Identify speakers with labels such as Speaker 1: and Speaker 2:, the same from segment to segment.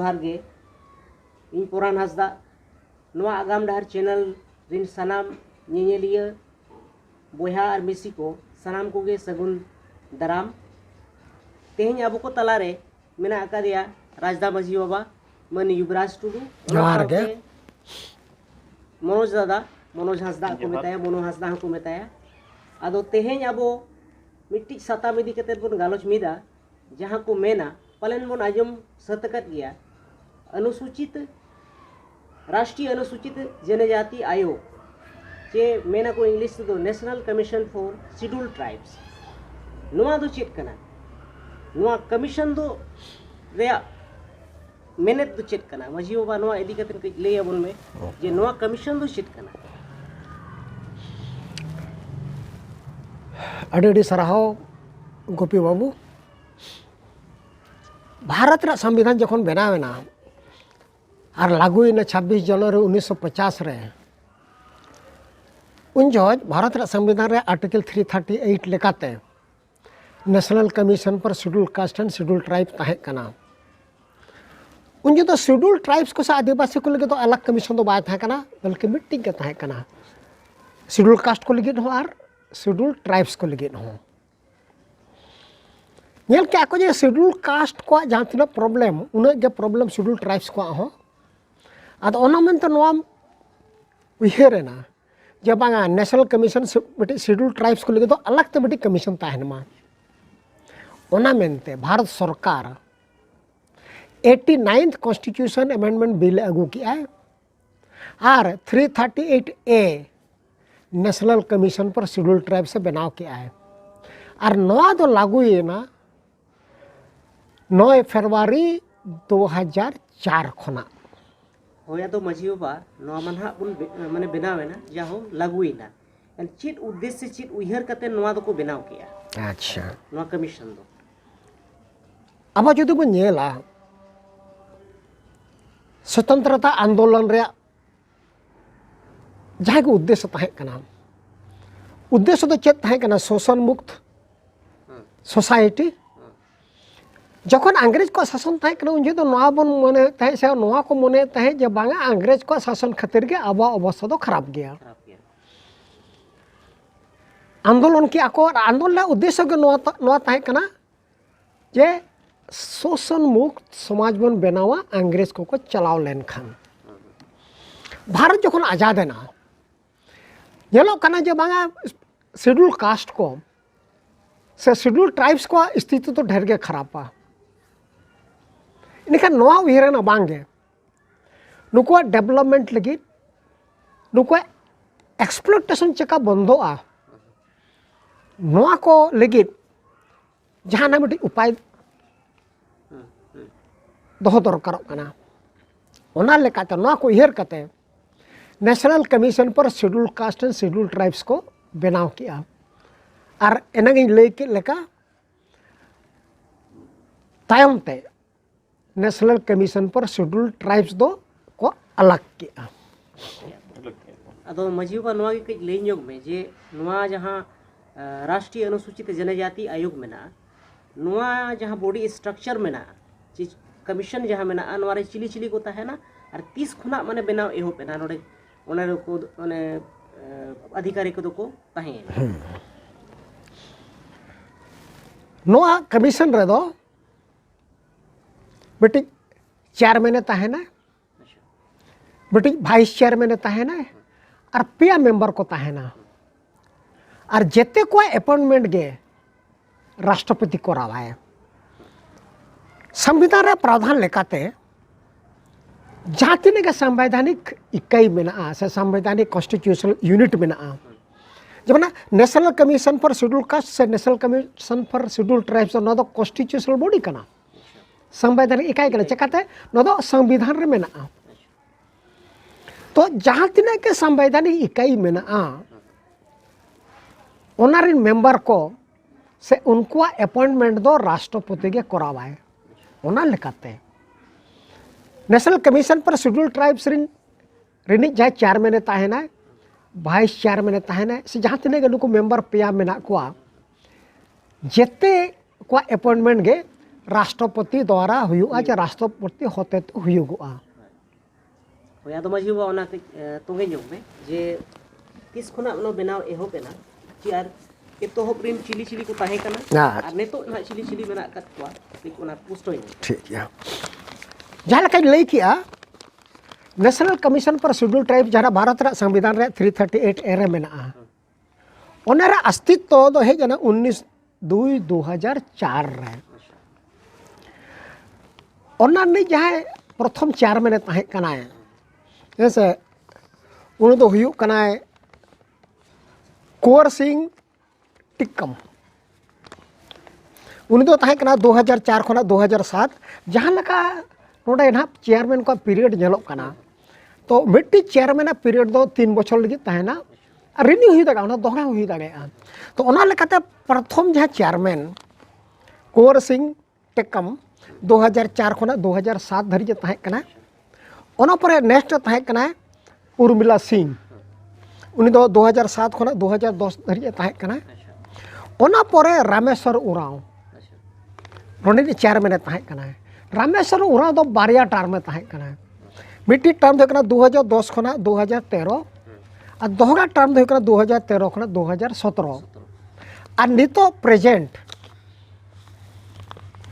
Speaker 1: जोहार गे इन पुरान हसदा नोआ आगाम डहर चैनल रिन सनाम नियलिया बोहा और मिसी को सनाम को गे सगुन दराम तेहन अब को तलारे मेना अकादिया राजदा मजी बाबा मन युवराज टुडू
Speaker 2: जोहार गे
Speaker 1: मनोज दादा मनोज हसदा को मेताया मनो हसदा को मेताया आदो तेहन अब मिट्टी साताम इदी कते बन गालोच मिदा जहां को मेना पलन बन आजम सतकत गया अनुसूचित राष्ट्रीय अनुसूचित जनजाति आयोग जे मेना को इंग्लिश दो national commission for schedule tribes नोआ दो चेक कना नोआ कमीशन दो रेया मेहनत दो चेक कना मजी बाबा नोआ इदी कते कई ले अबन में जे नोआ कमीशन दो चेक कना
Speaker 2: अड़ी सराहाव गोपी बाबू भारत रा संविधान जखन बनावेना और लागूना 26 जनवरी 1950 रे उन जज भारत रा संविधान रे आर्टिकल 338 लेकाते नेशनल कमीशन पर schedule caste and schedule tribe ताहे कना उन जो तो शेड्यूल ट्राइब्स को से आदिवासी को लगे तो अलग कमीशन तो बाय ताहे कना बल्कि मीटिंग के ताहे कना शेड्यूल कास्ट को लगे और शेड्यूल ट्राइब्स को लगे हो नेल क्या को जे शेड्यूल कास्ट को जहां तना प्रॉब्लम उना के प्रॉब्लम शेड्यूल ट्राइब्स को हो आद ओना मेनते नोआ उहेरेना जे बांगा नेशनल कमीशन मिटे शेड्यूल ट्राइब्स को लगे तो अलग ते मिटे कमीशन ताहेनमा ओना मेनते भारत सरकार 89th कॉन्स्टिट्यूशन अमेंडमेंट बिल अगू किया और 338A नेशनल कमीशन पर शेड्यूल ट्राइब से बनाव किया है और नोआ दो लागू ये ना 9 फरवरी 2004 खना
Speaker 1: होया तो मजी बाबा नोआ मनहा उन माने बनावे ना जाहो लागुइना एंड चिट उद्देश्य चिट उहर कते नोआ दो को बनाव किया
Speaker 2: अच्छा
Speaker 1: नोआ कमीशन दो
Speaker 2: अब जो बन नेला स्वतंत्रता आंदोलन रे जहाँ को उद्देश्य ताहे कना उद्देश्य तो चेत ताहे कना शोषण मुक्त सोसाइटी जखन अंग्रेज को शासन ताहे कना उन तो नोआ बन मने ताहे से नोआ को मने ताहे जे बांगा अंग्रेज को शासन खातिर के अब अवस्था तो खराब गया आंदोलन की आको आंदोलन उद्देश्य के नोआ ताहे कना जे शोषण मुक्त समाज बन बनावा अंग्रेज को चलाव लेन खान भारत जखन आजाद है ना येलो कना जे बांगा शेड्यूल कास्ट को से शेड्यूल ट्राइब्स को स्थिति तो ढेर के खराब पा इनका नोआ उहर ना बांगे नुको डेवलपमेंट लगी नुको एक्सप्लोटेशन चेका बंदोआ नोआ को लगी जहाँ ना मिट्टी उपाय दोहो दरकार कना ओना लेकाते नोआ को उहर कते नेशनल कमीशन पर schedule caste and schedule tribes को बनाव किया और एनागी लय के लेका तायम ते नेशनल कमीशन पर शेड्यूल ट्राइब्स दो को अलग किया
Speaker 1: अदो मजी बाबा नोआ के लय योग में जे नोआ जहां राष्ट्रीय अनुसूचित जनजाति आयोग मेना नोआ जहां बॉडी स्ट्रक्चर मेना चीज कमीशन जहां मेना नोरे चिली चिली को ताहे ना और 30 खुना माने बनाव एहो पेना नोडे ओने को ओने अधिकारी को को ताहे
Speaker 2: नोआ कमीशन रे दो बेटी चेयरमैन ताहे ना बेटी वाइस चेयरमैन ताहे ना और पिया मेंबर को ताहे ना और जेते को अपॉइंटमेंट गे राष्ट्रपति को रावाए संविधान रे प्रावधान लेकाते जहाँ तीन के संवैधानिक इकाई मेना से संवैधानिक कॉन्स्टिट्यूशनल यूनिट मेना जब ना national commission for schedule caste से national commission for schedule tribes ना तो कॉन्स्टिट्यूशनल बॉडी कना संवैधानिक इकाई कना चेकाते ना तो संविधान रे मेना तो जहाँ तीन के संवैधानिक इकाई मेना ओनारिन मेंबर को से उनको अपॉइंटमेंट दो राष्ट्रपति के करावाए ओना लेकाते नेशनल कमीशन पर शेड्यूल ट्राइब्स रिनी जहाँ चेयरमैन ताहेना वाइस चेयरमैन ताहेना से जहाँ तीन के नुको मेंबर पेया मेना को जेते को अपॉइंटमेंट गे राष्ट्रपति द्वारा हुआ चे राष्ट्रपति होते तो हुआ
Speaker 1: होय आदो माजी बा ओना तोगे जोग में जे किस खुना नो बनाव एहोबेना कि आर एतोहब रिन चिली चिली को ताहे कना आर नेतो ना चिली चिली मेना कत को लिक ओना पुष्टोय
Speaker 2: ठीक है जहाँ लका लई किया नेशनल कमीशन पर शेड्यूल ट्राइब जहाँ भारत रा संविधान रे 338 ए रे मेना ओनारा अस्तित्व दो हे जना 19/2/2004 रे ओना ने जहाँ प्रथम चेयरमैन ताहे कना ऐसे उन दो हुयु कना कुंवर सिंह टिक्कम उन दो ताहे कना 2004 खना 2007 जहाँ लका नोडे ना चेयरमैन को पीरियड नेलोक कना तो मिट्टी चेयरमैन पीरियड दो 3 बछर लगी ताहेना रिन्यू हुई दागा दोहरा हुई दागा तो ओना लेकाते प्रथम जहाँ चेयरमैन कुंवर सिंह टिक्कम 2004 खना 2007 धरी ताहे कना ओना परे नेक्स्ट ताहे कना उर्मिला सिंह उनी दो 2007 खना 2010 धरी ताहे कना ओना परे रामेश्वर उराव रोनी चेयरमैन ताहे कना रामेश्वर उराव दो बारिया टर्म ताहे कना मिट्टी टर्म दो कना 2010 खना 2013 और दोहरा टर्म दो कना 2013 खना 2017 और नितो प्रेजेंट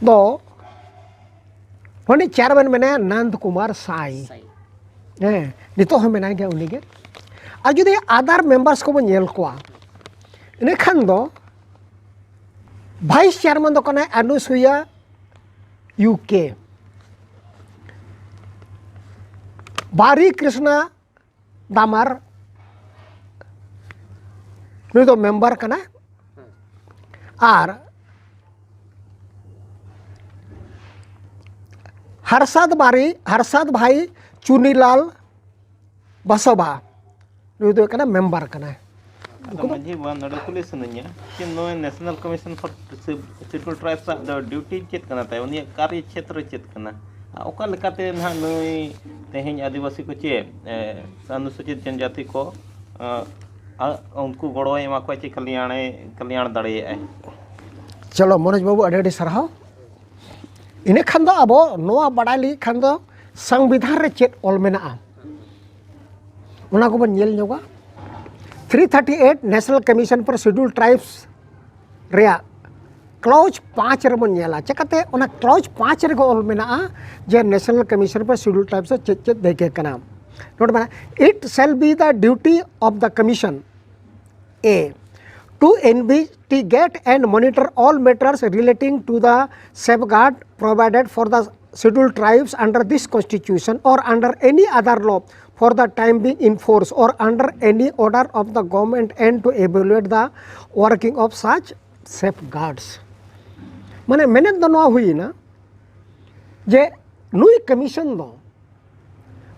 Speaker 2: दो उनी चेयरमैन मेना नंद कुमार साई नितो हम मेना गया उनी के और जुदी अदर मेंबर्स को नेल कोआ इने खान दो वाइस चेयरमैन दो कना अनुसुया यूके बारी कृष्णा दामर नुई दो मेंबर कना और हर्षद भाई चुनीलाल बसोबा नुई दो कना मेंबर कना
Speaker 3: माजी वन नडकुले सुनन्या कि नो national commission for schedule tribes the duty चेत कना ताय उनी कार्य क्षेत्र चेत कना ओका लेकाते ना नई तेहें आदिवासी को चे अनुसूचित जनजाति को उनको गड़ो एमा को चे कल्याण दाड़े
Speaker 2: चलो मनोज बाबू अडे सरहाव इने खान दो अब नोआ बड़ाई ली खान दो संविधान रे चेत ऑल मेना उना को बन नेल नोगा 338 नेशनल कमीशन पर शेड्यूल ट्राइब्स रिया क्लॉज 5 रे बन नेला चेकाते उना क्लॉज 5 रे ऑल मेना जे नेशनल कमीशन पर शेड्यूल ट्राइब्स चेत देखे कना नोट बना it shall be the duty of the commission A to investigate and monitor all matters relating to the safeguard provided for the scheduled tribes under this constitution or under any other law for the time being in force or under any order of the government and to evaluate the working of such safeguards. माने मैंने तो नवा हुई ना जे नुई commission दो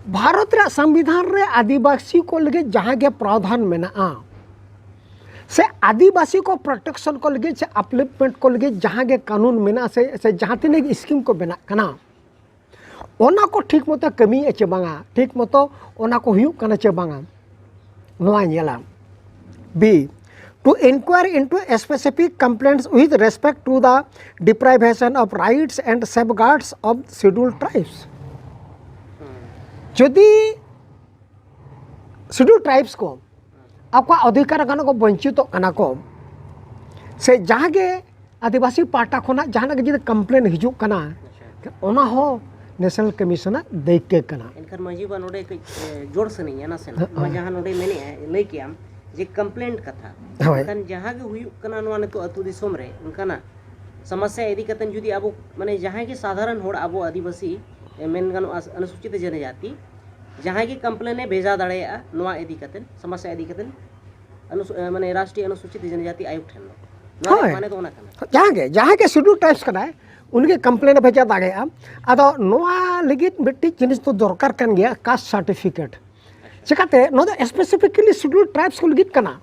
Speaker 2: भारत रे संविधान रे आदिवासी को लगे जहाँ के प्रावधान मेना से आदिवासी को प्रोटेक्शन को लगे से अपलिफ्टमेंट को लगे जहाँ के कानून मेना से जहाँ तीन स्कीम को बना कना ओना को ठीक मतो कमी चे बांगा ठीक मतो ओना को हुयु कना चे बांगा नोआ नेला B to inquire into specific complaints with respect to the deprivation of rights and safeguards of scheduled tribes यदि शेड्यूल ट्राइब्स को आपका अधिकार गाना को वंचित कना को से जहाँ के आदिवासी पार्टा खोना जहाँ के जो कंप्लेन हिजुक कना ओना हो नेशनल कमीशन देख के कना
Speaker 1: इनकर मजी बा नोडे जोड़ सनी है ना से ना जहाँ नोडे मैंने ले किया जे कंप्लेंट कथा कन जहाँ के हुई कना नोने तो अतु दिसोम रे उनका ना समस्या यदि कतन जुदी अब माने जहाँ के साधारण होड़ अब आदिवासी मेन गानो अनुसूचित जनजाति जहाँ की कंप्लेने भेजा दाड़े नोआ यदि कतन समस्या यदि कतन माने राष्ट्रीय अनुसूचित जनजाति आयोग ठन माने तो ओना कना
Speaker 2: जहाँ के शेड्यूल ट्राइब्स कना उनके कंप्लेन भेजा दाड़े अदो नोआ लगित मिट्टी जिनिस तो दरकार कन गया कास्ट सर्टिफिकेट चिकाते नो दो स्पेसिफिकली शेड्यूल ट्राइब्स को लगित कना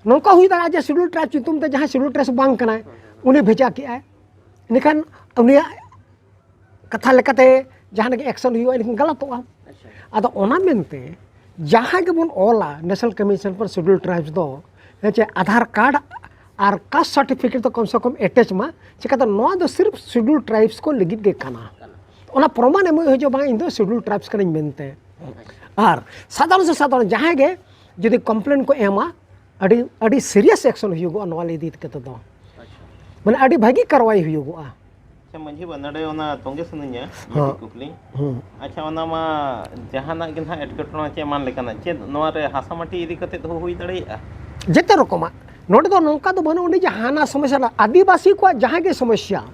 Speaker 2: नोका हुई दाड़ा जे शेड्यूल ट्राइब्स तुम ते जहाँ शेड्यूल ट्राइब्स बांग कना उन्हें भेजा किया निकन उन्हें कथा लेकाते जहाँ के एक्शन हुआ इनके गलत हुआ अदो ओना मेनते जहाँ के बन ओला नेशनल कमीशन पर शेड्यूल ट्राइब्स दो चे आधार कार्ड और कास्ट सर्टिफिकेट तो कम से कम एटेच मा चिकाते नोआ दो सिर्फ शेड्यूल ट्राइब्स को लगित गे काना ओना प्रमाण एम हो बांग इन दो शेड्यूल ट्राइब्स कने मेनते और साधारण से साधारण जहां गे जदि कंप्लेन को एमा अड़ी अड़ी सीरियस एक्शन हुयुगो नोआ ले दीत कते दो माने अड़ी भागी कार्रवाई हुयुगो
Speaker 3: अच्छा मंझी बनडे ओना तोंगे सुनिया कुकली अच्छा ओना मा जहाना गे ना एटकेटोना चे मान लेकाना चे नोआ रे हासा माटी इदी कते हो हुई दड़ेया
Speaker 2: जेते रकमा नोडे दो नौका दो बनो उन्हें जहाना समस्या आदिवासी को जहाँ के समस्या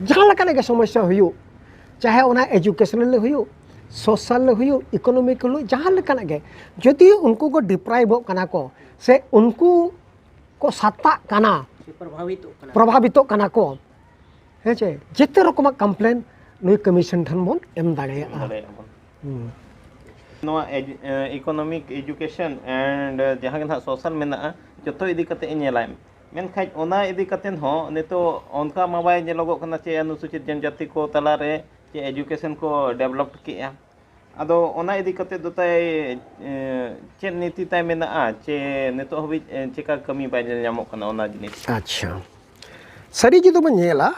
Speaker 2: जहाँ लगा के समस्या हुई चाहे उन्हें एजुकेशनल हुई सोशल हुई इकोनॉमिक हुई जहाँ लगा के यदि उनको को डिप्राइव कना को से उनको को सत्ता कना प्रभावित कना को है चे जेते रकमा कंप्लेन नुई कमीशन ठन बोन एम दाड़ेया
Speaker 3: नोआ इकोनॉमिक एजुकेशन एंड जहाँ के सोशल मेना जो इदी कते नेलाय मेनखाज ओना इदी कतेन हो नितो उनका माबाय नेलोगो कना चे अनुसूचित जनजाति को तला रे चे एजुकेशन को डेवलप्ड किया अदो ओना इदी कते दो ताय चे नीति ताय मेना चे नितो हबि चेका कमी बाय नेलामो कना ओना जिनिस
Speaker 2: अच्छा सरी जी तो बनेला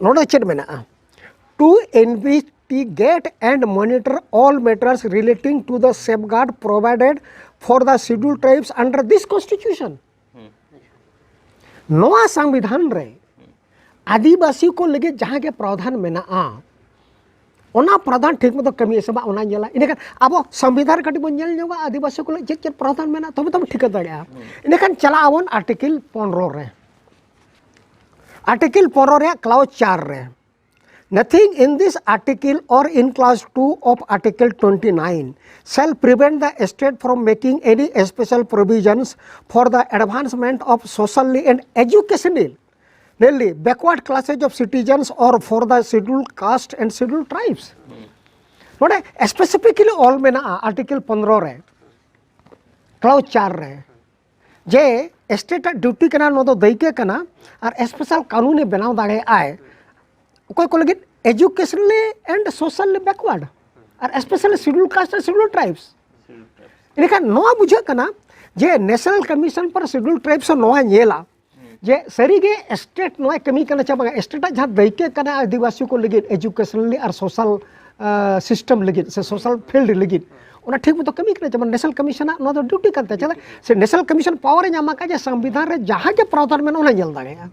Speaker 2: नोडे चेड मेना to investigate and monitor all matters relating to the safeguard provided for the scheduled tribes under this constitution. नोआ संविधान रे आदिवासी को लगे जहाँ के प्रावधान मेना ओना प्रावधान ठीक मत कमी सब ओना नेला इनखान अब संविधान कटी बन नेल जोगा आदिवासी को चेक चेक प्रावधान मेना तब तब ठीक दाड़िया इनखान चला आवन आर्टिकल 15 रे आर्टिकल 15 रे क्लाउज 4 रे Nothing in this article or in clause 2 of article 29 shall prevent the state from making any special provisions for the advancement of socially and educationally backward classes of citizens or for the scheduled caste and scheduled tribes. Note specifically all mena article 15 re clause 4 re je state duty kana no do deike kana ar special कानून बनाव दाड़े आए कोई को लगे educationally and socially backward और specially schedule caste and schedule tribes इनका नोआ बुझे कना जे नेशनल कमीशन पर शेड्यूल ट्राइब्स नोआ नेला जे सरी गे स्टेट नोआ कमी कना चाबा स्टेट जहां दैके कना आदिवासी को लगे एजुकेशनली और सोशल सिस्टम लगे से सोशल फील्ड लगे ओना ठीक मतो कमी कना चाबा नेशनल कमीशन नो दो ड्यूटी करते चला से नेशनल कमीशन पावर न्यामा का जे संविधान रे जहां के प्रावधान में ओना नेल दाड़ेया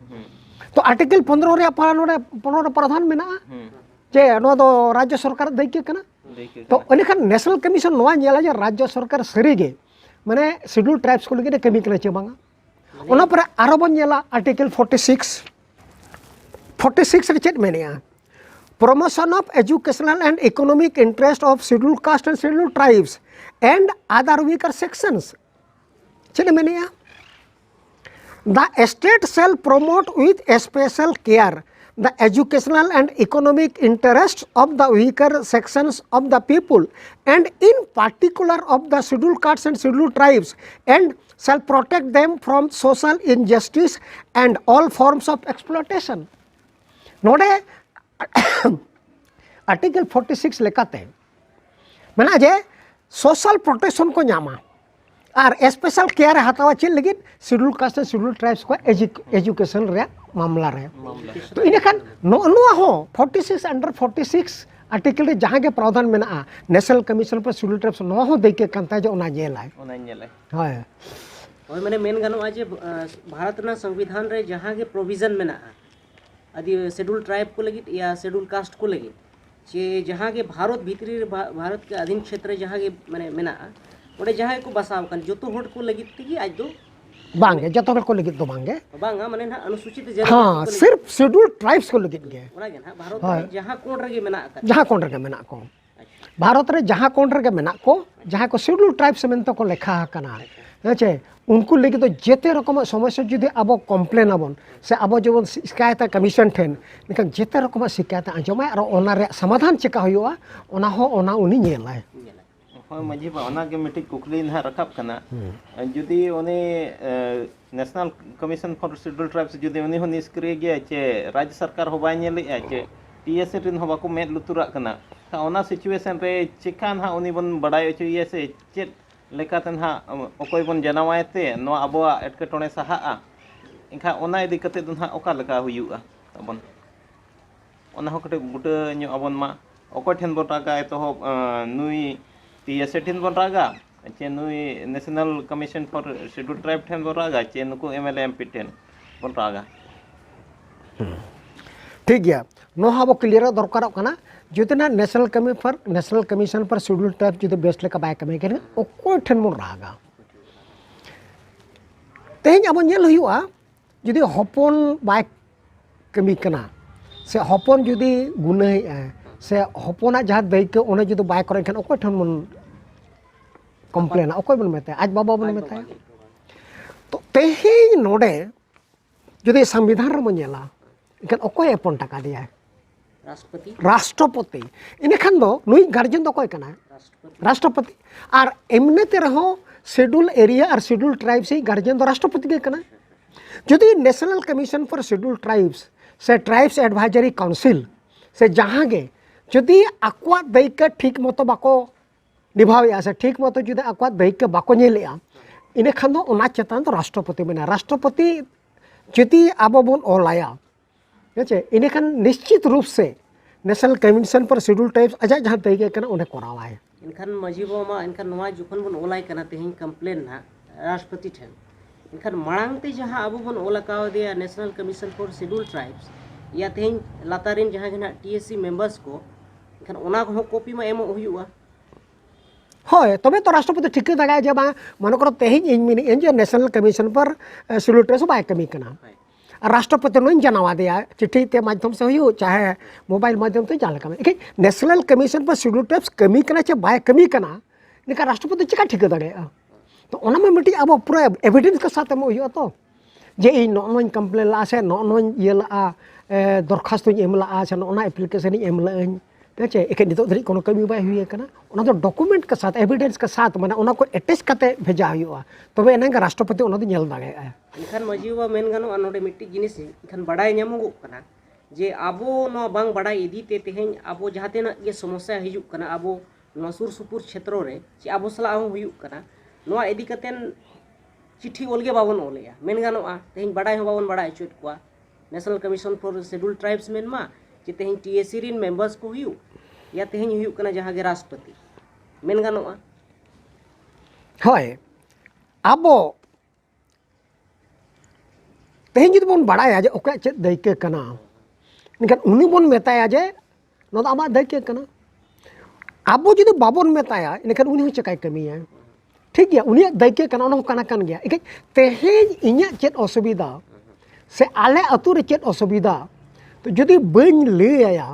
Speaker 2: तो आर्टिकल 15 रे प्रावधान मेना जे नो दो राज्य सरकार दैके कना तो अनेखान नेशनल कमीशन नोआ नेला जे राज्य सरकार सरी गे माने शेड्यूल ट्राइब्स को लगे कमी कना चे बांगा ओना पर आरो बन नेला आर्टिकल 46 रे चेत mania promotion of educational and economic interest of scheduled caste and scheduled tribes and other weaker sections चेत mania The state shall promote with special care the educational and economic interests of the weaker sections of the people and in particular of the scheduled castes and scheduled tribes and shall protect them from social injustice and all forms of exploitation. Note article 46 लेकाते मना जे social protection को न्यामा और special care हतावा check लगे schedule caste and schedule tribes को education रे मामला रे तो इनखान नुआ हो 46 अंडर 46 आर्टिकल रे जहां के प्रावधान मेना नेशनल कमीशन पर शेड्यूल ट्राइब्स नो हो देके कंता जे ओना नेलाय हाय
Speaker 1: ओय माने मेन गानो जे भारत ना संविधान रे जहां के प्रोविजन मेना आदि शेड्यूल ट्राइब को लगी या शेड्यूल कास्ट को लगी जे जहां के भारत भीतरी भारत के अधीन क्षेत्र जहां के माने मेना ओडे जहां को बसाव कन जतो होट को लगी थी आज दो
Speaker 2: बांगे जतो को लगी तो बांगे
Speaker 1: बांगा माने ना अनुसूचित जनजाति
Speaker 2: हां सिर्फ शेड्यूल ट्राइब्स को लगी गे
Speaker 1: ओना गे ना भारत रे जहां कोण रे मेना का
Speaker 2: जहां कोण रे मेना को भारत रे जहां कोण रे मेना को जहां को शेड्यूल ट्राइब्स में तो को लेखा कना हेचे उनको लेके तो जेते रकम समस्या जदि अब कम्प्लेन आबन से अब जब शिकायत कमीशन ठेन निकन जेते रकम शिकायत आंजमा और ओना रे समाधान चेका हुआ ओना हो ओना उनी नेलाय
Speaker 3: मजी के मिट्टी कुकली ना रखा जुदी उन्हें national commission for schedule tribes जुदी उन्हें हो निष्क्रिय गया चे राज्य सरकार हो बाय नेले चे टीएस रिन हो बाको मेद लुतुरा कना ओना सिचुएशन रे चिका ना उन्हें बन बड़ाई होइए से चे लेकाते नाहक अकोय बन जनावाय ते नोआ अबोआ एटकेटोणे सहाआ इनखा ओना इदी कते दो नाहक ओका लेका हुयुआ तबन ओना हो कटे बुटा ᱧᱚᱜ अबन मा अकोय ठेन बन रागा एतोहब नुई टीएसए ठेन बन रागा चे नुई national commission for schedule tribe ठेन बन रागा चे नुको एमएलए एमपी ठेन बन रागा
Speaker 2: ठीक गया नोहा अब क्लियर दरकार कना जुतना नेशनल कमीशन पर शेड्यूल ट्राइब जुदे बेस लेका बाय कमी करें ओको ठेन बन रागा तेहें अब नेल हुआ जुदि हपन बाय कमी कना से हपन जुदि गुनाह से हपना जहाँ दैके ओने जुदि बाय करे खान ओको ठेन बन कम्प्लेन ओको बन मेता आज बाबा बन मेता तो तेहें नोडे जुदि संविधान रे मन नेला इनखान ओको एपन टाका दिया राष्ट्रपति इनखान दो नुई गार्जियन दो कोई कना राष्ट्रपति और एमनेते रहो शेड्यूल एरिया और शेड्यूल ट्राइब से गार्जियन दो राष्ट्रपति के कना यदि national commission for schedule tribes से ट्राइब्स एडवाइजरी काउंसिल से जहाँ गे यदि आकुआ दायित्व ठीक मतो बाको निभावेया से ठीक मतो जुदि आकुआ दायित्व बाको नेलेया इनखान दो ओना चेतान तो राष्ट्रपति मेना राष्ट्रपति यदि आबो बन ओलाया हेचे इनखान निश्चित रूप से नेशनल कमीशन पर शेड्यूल ट्राइब्स अजा जहाँ दायित्व कना ओने करावाय
Speaker 1: इनखान माजी बाबा इनखान नवा जुखन बन ओलाय कना तेहें कंप्लेन ना राष्ट्रपति ठेन इनखान मांग ते जहाँ अब बन ओलाकाव दिया national commission for schedule tribes या तेहें लातारिन जहाँ गे ना टीएससी मेंबर्स को इनखान ओना को कॉपी मा एमो हुयुआ
Speaker 2: होय तबे तो राष्ट्रपति ठीक दाड़ा जे बा मन करो तेहें इन मिनी एन जे नेशनल कमीशन पर शेड्यूल ट्राइब्स बाय कमी कना राष्ट्रपति नोन जनावा दिया चिट्ठी ते माध्यम से हुई चाहे मोबाइल माध्यम से जान लेकिन नेशनल कमीशन पर शेड्यूल ट्राइब्स कमी कना चे बाय कमी कना निका राष्ट्रपति चिका ठीक दाड़ा तो ओना में मिट्टी अब पूरा एविडेंस के साथ में हुई तो जे इन नोन कंप्लेन ला से नोन ये ला दरखास्त एम ला से नोना एप्लीकेशन एम लाइन ठीक है एक नितो धरी कोनो कमी बाय हुई कना ओना तो डॉक्यूमेंट के साथ एविडेंस के साथ माने ओना को अटैच करते भेजा हुआ तबे एना राष्ट्रपति ओना तो नेल दाड़ेया
Speaker 1: इनखान मजीवा मेन गानो नोडे मिट्टी जिनिस इनखान बड़ाई ᱧᱟᱢᱚᱜ कना जे आबो नो बांग बड़ाई इदी ते तेहें आबो जहातेना ये समस्या हिजुक कना आबो नो सुर सुपुर क्षेत्र रे चे आबो सला हो हुयुक कना नोआ इदी कतेन चिट्ठी ओलगे बाबन ओलेया मेन गानोआ तेहें बड़ाई हो बाबन बड़ाई चुट कोआ national commission for schedule tribes मेन मा जे तेहें टीएससी रिन मेंबर्स को हुयु या तेहें हुयुक कना जहां गे राष्ट्रपति मेन गानोआ
Speaker 2: होय आबो तेहें जुदि बन बड़ाया जे ओका चेत दायित्व कना इनखान उनी बन मेताया जे नो आमा दायित्व कना आबो जुदि बाबन मेताया इनखान उनी हो चकाय कमिया ठीक गया उनी दायित्व कना ओना कना कान गया इके तेहें इnya चेत असुविधा से आले अतु रे चेत असुविधा तो जुदि बन लैया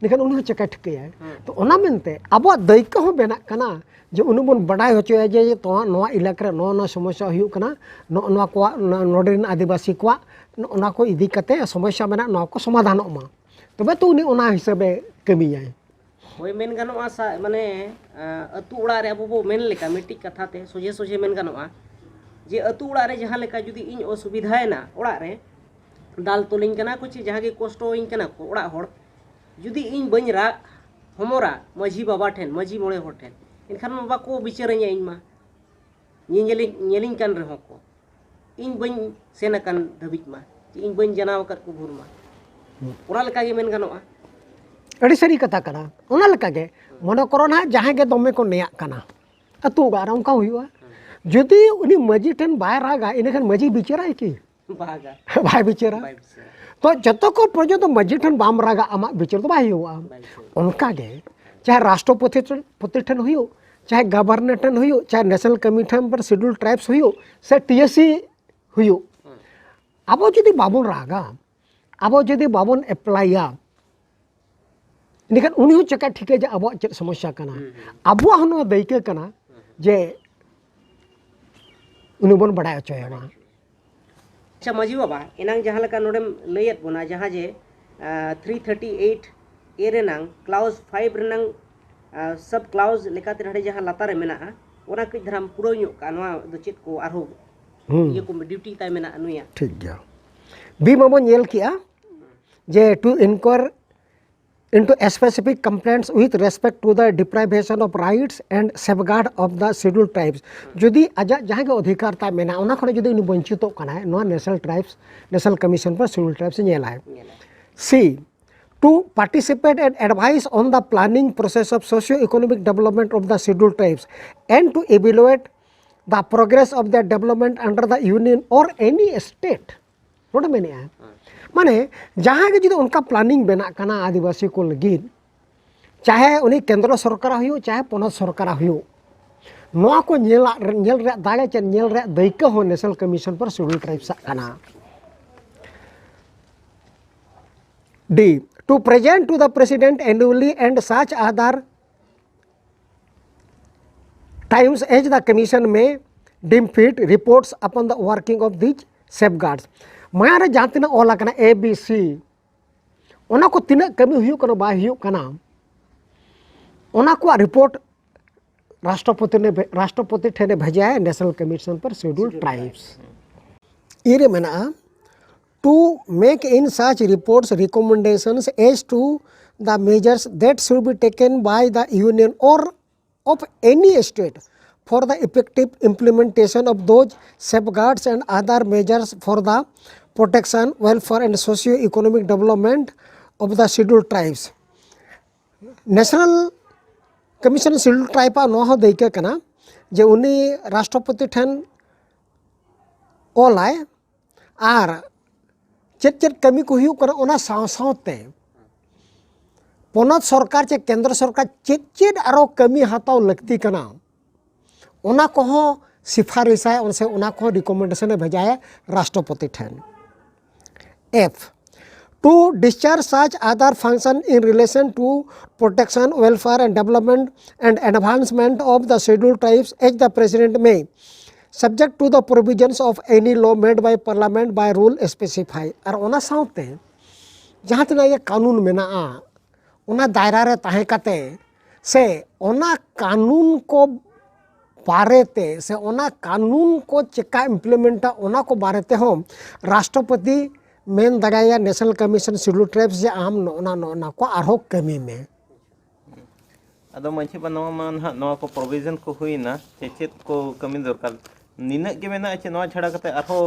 Speaker 2: इनखान उनी हो चकाय ठिकया तो ओना मेनते आबो दायित्व हो बेना कना जे उनी बन बड़ाय होचोया जे तो नोआ इलाका रे नो समस्या हुयु कना नो को नोडेन आदिवासी को ओना को इदी कते समस्या मेना नो को समाधान मा तबे तो उनी ओना हिसाबे कमिया
Speaker 1: होय मेन गानोआ माने अतु उड़ा रे अब बो मेन लेका मिट्टी कथा ते सोजे सोजे मेन गानोआ जे अतु उड़ा रे जहां लेका जुदी इन असुविधायना उड़ा रे दाल तोलिंग कना कुछ जहां गे कष्ट होइं कना को उड़ा होड़ जुदी इन बंजरा हमोरा मजी बाबा ठेन मजी मोळे होड़ ठेन इनखान बाबा को बिचारኛ इन मा ñेलिंग कान रे को इन बन सेना कान धबिज मा इन बन जनाव कर को भूर मा ओरा लेका गे मेन गानोआ
Speaker 2: अड़ी सरी कथा कना ओना लेका गे मने करो ना जहां गे दमे को नेया कना अतु गार उनका हुआ जुदी उनी मजी ठेन बाय रागा इनखान मजी बिचाराय की
Speaker 1: बागा
Speaker 2: बाय बिचारा तो जतो को प्रजो तो मजी ठेन बाम रागा आमा बिचार तो बाय हुआ उनका गे चाहे राष्ट्रपति ठेन हुई चाहे गवर्नर ठेन हुई चाहे नेशनल कमीशन पर शेड्यूल ट्राइब्स हुई से टीएससी हुई अब जुदी बाबन रागा अब जुदी बाबन एप्लाइया इनखान उनी हो चका ठीक जे अब चेत समस्या कना अब हनो दायित्व कना जे उनी बन बड़ाय अचोयमा
Speaker 1: अच्छा मजी बाबा एनांग जहां लेका नोडेम लैयत बोना जहां जे 338 ए रेनांग क्लाउज 5 रेनांग सब क्लाउज लेकाते रहे जहां लातारे मेना ओना कई धराम पुरो ᱧᱚᱜ का नवा दो चेत को आरो ये को ड्यूटी ताय मेना नुया ठीक
Speaker 2: गया बी माबो नेल किया जे to inquire into specific complaints with respect to the deprivation of rights and safeguard of the scheduled tribes. Jodi ajak jahan ge adhikar ta mena ona khone jodi uni banchitok kana no national commission for scheduled tribes nyelai. C, to participate and advise on the planning process of socio-economic development of the scheduled tribes and to evaluate the progress of their development under the union or any state. What I mean है माने जहाँ के जुदे उनका planning बना कना आदिवासी को लगिद चाहे उन्हीं केंद्र सरकार हुई चाहे पोनत सरकार हुई नोआ को नेल रे दागे चे नेल रे दैक हो नेशनल कमीशन पर शेड्यूल ट्राइब्स कना. D, to present to the president annually and such other times as the commission may deem fit reports upon the working of these safeguards. माया रे जहाँ तीना ओला कना ABC ओना को तीना कमी हुई कना बाय हुई कना ओना को रिपोर्ट राष्ट्रपति ठेने भेजा है नेशनल कमीशन पर शेड्यूल ट्राइब्स. इरे मेना to make in such reports recommendations as to the measures that should be taken by the union or of any state for the effective implementation of those safeguards and other measures for the protection, welfare and socio-economic development of the scheduled tribes. National Commission scheduled tribe pa no ho deike kana je uni राष्ट्रपति ठन ओलाय are चेत कमी को हुई कना ओना सावते पोनत सरकार चे केंद्र सरकार चेत आरो कमी हाताव लगती कना ओना को हो सिफारिश है उनसे ओना को रिकमेंडेशन भेजा है राष्ट्रपति ठन. F, to discharge such other function in relation to protection, welfare and development and advancement of the scheduled tribes as the president may, subject to the provisions of any law made by parliament by rule specify. और ओना साउते जहाँ तना ये कानून मेनाआ ओना दायरा रे ताहे काते से ओना कानून को बारेते से ओना कानून को चेका इम्प्लीमेंटा ओना को बारेते हो राष्ट्रपति मेन दगाया नेशनल कमीशन शेड्यूल ट्राइब्स जे आम नोना को आरो कमी में
Speaker 3: अदो मंची बनवा मान हा नवा को प्रोविजन को हुई ना चेत को कमी दरकार निना के मेना चे नवा छड़ा कते आरो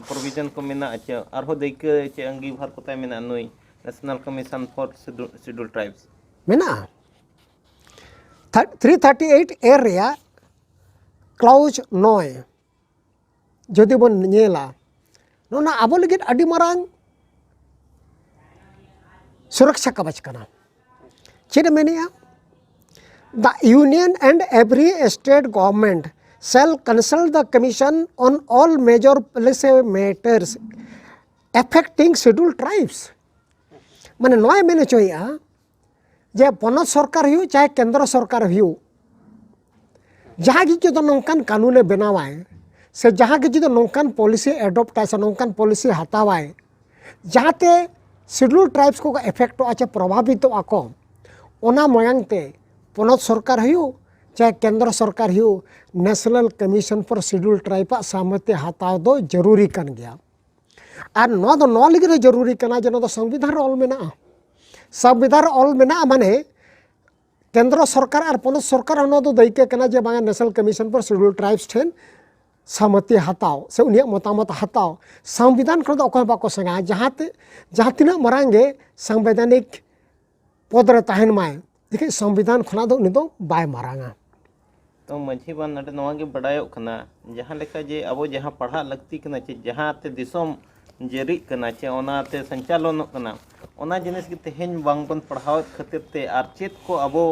Speaker 3: प्रोविजन को मेना चे आरो देख चे अंगी भर को मेना नई national commission for schedule tribes
Speaker 2: मेना 338 एरिया क्लाउज 9 जदि बन नेला नोना आबो लगित अडी मारांग सुरक्षा कवच कना चेद mania. The union and every state government shall consult the commission on all major policy matters affecting scheduled tribes. माने नोय मेने चोया जे पोनत सरकार हुई चाहे केंद्र सरकार हुई जहाँ की जो नौकान कानून बनावाए से जहाँ की जो नौकान पॉलिसी एडॉप्ट है नौकान पॉलिसी हतावाए जहाँते शेड्यूल ट्राइब्स को इफेक्ट आचे प्रभावित आको ओना मयांगते पोनत सरकार हुई चाहे केंद्र सरकार हुई national commission for schedule tribe सहमति हताव दो जरूरी कन गया. और नो दो नो लगे जरूरी कना जे नो दो संविधान ऑल मेना संविधान ऑल मेना माने केंद्र सरकार और पोनत सरकार नो दो दैके कना जे बांगा national commission for schedule tribes ठेन सहमति हताव से उनिया मतामत हताव संविधान खन दो अकोय बाको संगा जहाँ तीना मरांगे संवैधानिक पद रे ताहेन माय देखिए संविधान खना दो उनी दो बाय मारांगा.
Speaker 3: तो मझी बान नटे नवा के बड़ायो कना जहाँ लेका जे अब जहाँ पढ़ा लगती कना चे जहाँ ते दिसोम जेरी कना चे ओना ते संचालन कना ओना जिनिस के तेहेन बांगबन पढ़ाव खातिर ते आर चेत को अबो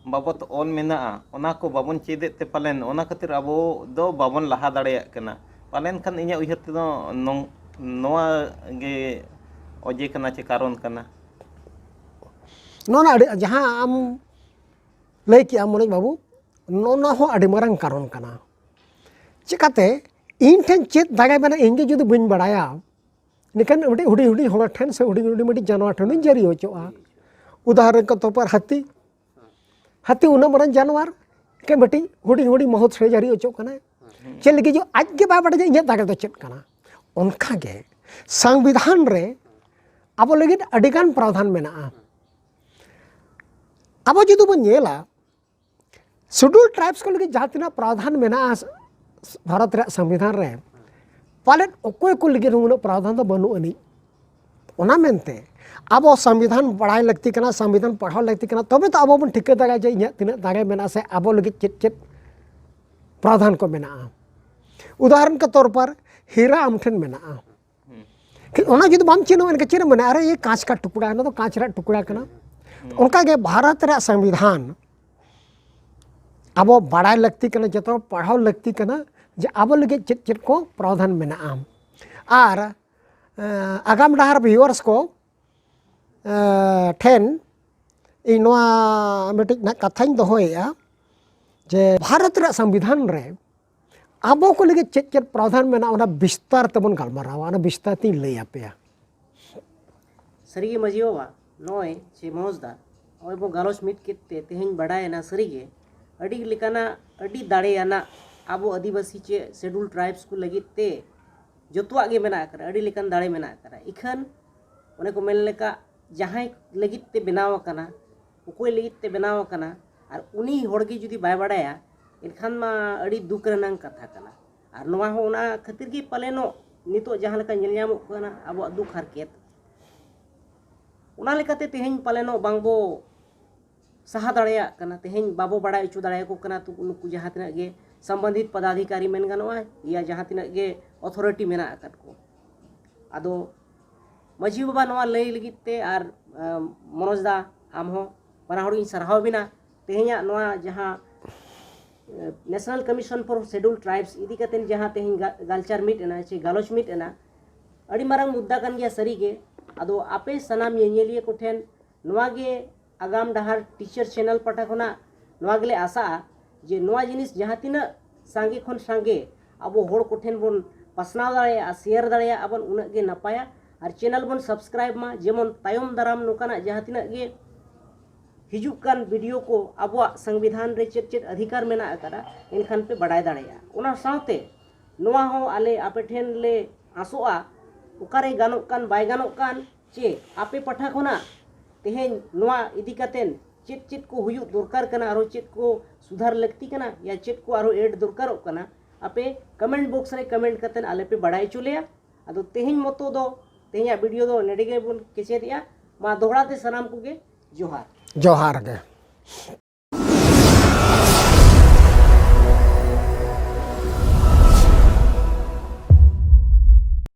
Speaker 3: बाबत ऑल मेना ओना को बाबन चेदे ते पालेन ओना खातिर अबो दो बाबन लहा दाड़े कना पालेन खान इኛ उयहर ते दो नोआ गे ओजे कना चे कारण कना
Speaker 2: नोना जहाँ आम लय कि मनोज बाबू नोना हो अड़ी मारंग कारण कना चिकाते इन ठेन चेत दागे बना इंगे जुदी बन बड़ाया निकन उडी हुडी हुडी होड़ ठेन से हुडी हुडी मडी जानवर ठेन जरी होचोआ. उदाहरण के तौर पर हाथी उना मरन जानवर के बेटी हुडी हुडी महोत से जारी होचो कना चल लगी जो आज के बाबा जे इnya दागे दो चेत कना उनका गे संविधान रे अब लगी अडिगान प्रावधान मेना अब जुदी बन नेला शेड्यूल ट्राइब्स को लगे जहाँ तीना प्रावधान मेना भारत रे संविधान रे पाले अकोय को लगे उन प्रावधान तो बनू अनी ओना मेनते अब संविधान पढ़ाई लगती कना संविधान पढ़ाव लगती कना तबे तो अब बन ठिका दागा जे इन्या तीना दागे मेना से अब लगे चेत चेत प्रावधान को मेना उदाहरण के तौर पर हीरा आमठन मेना ओना जुदी बाम चिनो इनके चिर मने अरे ये कांच का टुकड़ा है ना तो कांच रा टुकड़ा कना उनका के भारत रे संविधान अब बड़ाई लगती कना जतो पढ़ाव लगती कना जे अब लगे चेत चेत को प्रावधान मेना और आगाम डाहर व्यूअर्स को ठेन इनवा मिटिक ना कथाñ दोहोया जे भारत रे संविधान रे अब को लगे चेत चेत प्रावधान मेना ओना विस्तार तबन गलमारावा ओना विस्तार ती लई आपेया
Speaker 1: सरीगे मजी बाबा नॉय चे मौजदा ओय बो गालोच मित केते तेहेन बडाय ना सरीगे अडी लेकाना अडी दाड़ेयाना अब आदिवासी चे शेड्यूल ट्राइब्स को लगित ते जोतुआ गे मेना करा अडी लेकान दाड़े मेना करा इखन ओने को मेन लेका जहां लगित ते बनाव कना उकोय लगित ते बनाव कना और उनी होड़गी जुदी बाय बडाया इनखान मा अडी दुख रनांग कथा कना और नोवा हो ओना खातिर गे पालेनो नितो जहां लेका नेल ᱧᱟᱢᱚᱜ कना अब दुख हरकेत ओना लेकाते तेहेन पालेनो बांगबो सहा दाड़ेया कना तेहेन बाबो बडाय उचु दाड़े को कना तो उनको जहां तिना गे संबंधित पदाधिकारी मेन गानोआ या जहां तिना गे अथॉरिटी मेना अकत को आदो मजी बाबा नोआ लई लगित ते आर मनोजदा आमहो बना हड़ सरहाव बिना तेहेया नोआ जहां national commission for schedule tribes इदी कतेन जहां तेहेन गालचार मिट एना चे गालोच मिट एना अड़ी मारंग मुद्दा कान गया सरीगे आदो आपे सनाम येनियलिए को ठेन नोआ गे आगाम डाहर टीचर चैनल पटा खोना नोआ गेले आशा जे नोआ जिनिस जहां तिना सांगे खन सांगे अब होड़ को ठेन बोन पसनाव दाड़ेया शेयर दाड़ेया अबन उना गे नपाया और चैनल बन सब्सक्राइब मा जेमन तायम दाराम नोकाना जहां तिना गे हिजुक कान वीडियो को अब संविधान रे चेत चेत अधिकार मेना अकरा इनखान पे बडाय दाड़ेया ओना साथे नोआ हो आले आपे ठेन ले आसोआ उकारे गानोक कान बाय गानोक कान चे आपे पठा खोना तेहेन नोआ इदी कतेन चेत चेत को हुयु दरकार कना आरो चेत को सुधार लगती कना या चेत को आरो एड दरकारो कना आपे कमेंट बॉक्स रे कमेंट कतेन आले पे बडाय चुलेया आदो तेहेन मतो दो तेहेया वीडियो दो नेडेगे बन केचेरिया मा दोहड़ा ते सनाम को गे जोहार
Speaker 2: जोहार गे।